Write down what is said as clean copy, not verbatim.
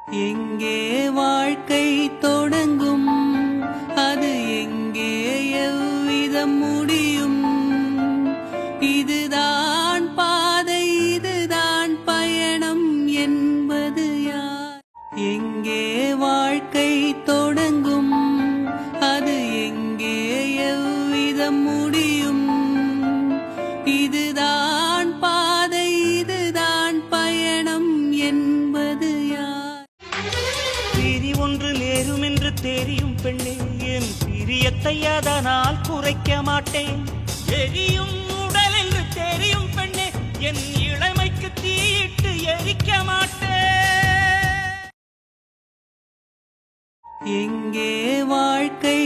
எங்கே வாழ்க்கை தொடங்கும், அது எங்கே எவ்விதம் முடியும்? இதுதான் பாதை, இதுதான் பயணம் என்பது யார்? எங்கே வாழ்க்கை தொடங்கும், அது எங்கே எவ்விதம் முடியும்? இதுதான் பாதை, இதுதான் பயணம் என்பது யார்? பிரி ஒன்று நேரும் என்று தெரியும் பெண்ணே, என் பிரியத்தை அதனால் குறைக்க மாட்டேன். எரியும் உடல் என்று தெரியும் பெண்ணே, என் இளமைக்கு தீயிட்டு எரிக்க மாட்டேன். எங்கே வாழ்க்கை